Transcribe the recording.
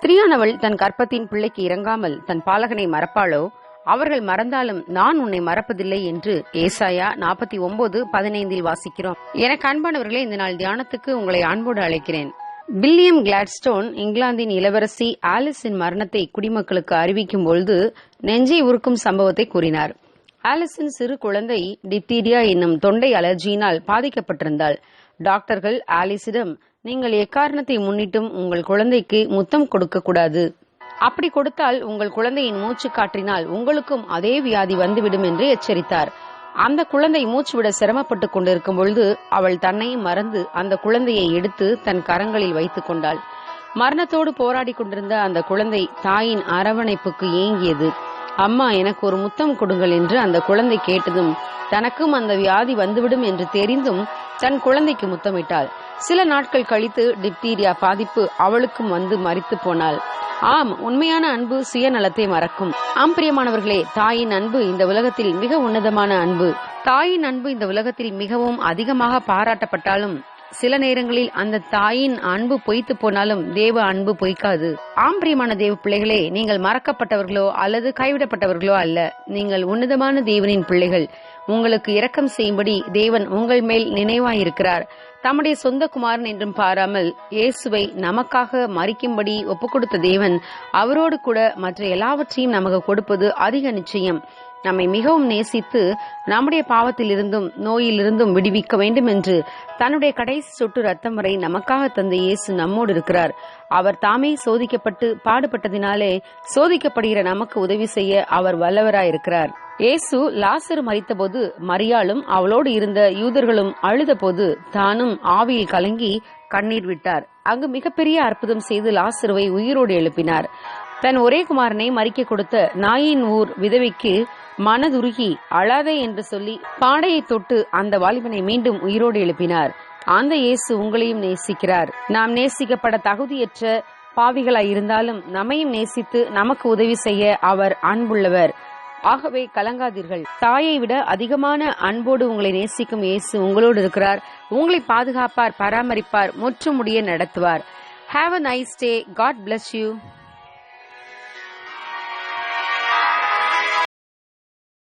ஸ்திரீயானவள் தன் கற்பத்தின் பிள்ளைக்கு இறங்காமல் தன் பாலகனை மறப்பாளோ? அவர்கள் மறந்தாலும் நான் உன்னை மறப்பதில்லை என்று ஏசாயா 49:15 வாசிக்கிறோம். எனக்கு அன்பானவர்களே, இந்த நாள் தியானத்துக்கு உங்களை அன்போடு அழைக்கிறேன். வில்லியம் கிளாட்ஸ்டோன் இங்கிலாந்தின் இளவரசி ஆலிஸின் மரணத்தை குடிமக்களுக்கு அறிவிக்கும் பொழுது நெஞ்சை உருக்கும் சம்பவத்தை கூறினார். ஆலிஸின் சிறு குழந்தை டிப்தீரியா என்னும் தொண்டை அலர்ஜியினால் பாதிக்கப்பட்டிருந்தாள். டாக்டர்கள் ஆலிஸிடம், நீங்கள் எக்காரணத்தை முன்னிட்டும் உங்கள் குழந்தைக்கு முத்தம் கொடுக்க கூடாது, அப்படி கொடுத்தால் உங்கள் குழந்தையின் மூச்சு காற்றினால் உங்களுக்கும் அதே வியாதி வந்துவிடும் என்று எச்சரித்தார். அந்த குழந்தை மூச்சு விட சிரமப்பட்டுக் கொண்டிருக்கும் பொழுது அவள் தன்னையும் மறந்து அந்த குழந்தையை எடுத்து தன் கரங்களில் வைத்துக் கொண்டாள். மரணத்தோடு போராடி கொண்டிருந்த அந்த குழந்தை தாயின் அரவணைப்புக்கு ஏங்கியது. அம்மா, எனக்கு ஒரு முத்தம் கொடுங்கள் என்று அந்த குழந்தை கேட்டதும் தனக்கும் அந்த வியாதி வந்துவிடும் என்று தெரிந்தும் தன் குழந்தைக்கு முத்தமிட்டாள். சில நாட்கள் கழித்து டிப்தீரியா பாதிப்பு அவளுக்கும் வந்து மரித்து போனாள். ஆம், உண்மையான அன்பு சுயநலத்தை மறக்கும். ஆம் பிரியமானவர்களே, தாயின் அன்பு இந்த உலகத்தில் மிக உன்னதமான அன்பு. தாயின் அன்பு இந்த உலகத்தில் மிகவும் அதிகமாக பாராட்டப்பட்டாலும் சில நேரங்களில் அந்த தாயின் அன்பு பொய்த்து போனாலும் தேவ அன்பு பொய்க்காது. ஆம் பிரியமான தேவ பிள்ளைகளே, நீங்கள் மறக்கப்பட்டவர்களோ அல்லது கைவிடப்பட்டவர்களோ அல்ல. நீங்கள் உன்னதமான தேவனின் பிள்ளைகள். உங்களுக்கு இரக்கம் செய்யும்படி தேவன் உங்கள் மேல் நினைவாயிருக்கிறார். தம்முடைய சொந்த குமாரன் என்றும் பாராமல் இயேசுவை நமக்காக மரிக்கும்படி ஒப்புக் கொடுத்த தேவன் அவரோடு கூட மற்ற எல்லாவற்றையும் நமக்கு கொடுப்பது அதிக நிச்சயம். நம்மை மிகவும் நேசித்து நம்முடைய பாவத்திலிருந்தும் நோயிலிருந்தும் விடுவிக்க வேண்டும் என்று தன்னுடைய கடைசி சொட்டு ரத்தம் வரை நமக்காக தந்த இயேசு நம்மோடு இருக்கிறார். அவர் தாமே சோதிக்கப்பட்டு பாடுபட்டதினாலே சோதிக்கப்படுகிற நமக்கு உதவி செய்ய அவர் வல்லவராயிருக்கிறார். இயேசு லாசரு மரித்தபோது மரியாளும் அவளோடு இருந்த யூதர்களும் அழுத போது தானும் ஆவியில் கலங்கி கண்ணீர் விட்டார். அங்கு மிகப்பெரிய அற்புதம் செய்து லாசருவை உயிரோடு எழுப்பினார். தன் ஒரே குமாரனை மரிக்க கொடுத்த நாயின் ஊர் விதவைக்கு மனதுருகி அழாதே என்று சொல்லி பாடையை தொட்டு அந்த வாலிபனை மீண்டும் உயிரோடு எழுப்பினார். அந்த இயேசு உங்களையும் நேசிக்கிறார். நாம் நேசிக்கப்பட தகுதியற்ற பாவிகளாய் இருந்தாலும் நம்மையும் நேசித்து நமக்கு உதவி செய்ய அவர் அன்புள்ளவர். ஆகவே கலங்காதீர்கள். தாயை விட அதிகமான அன்போடு உங்களை நேசிக்கும் இயேசு உங்களோடு இருக்கிறார். உங்களை பாதுகாப்பார், பராமரிப்பார், முற்றுமுடிய நடத்துவார். Have a nice day. God bless you.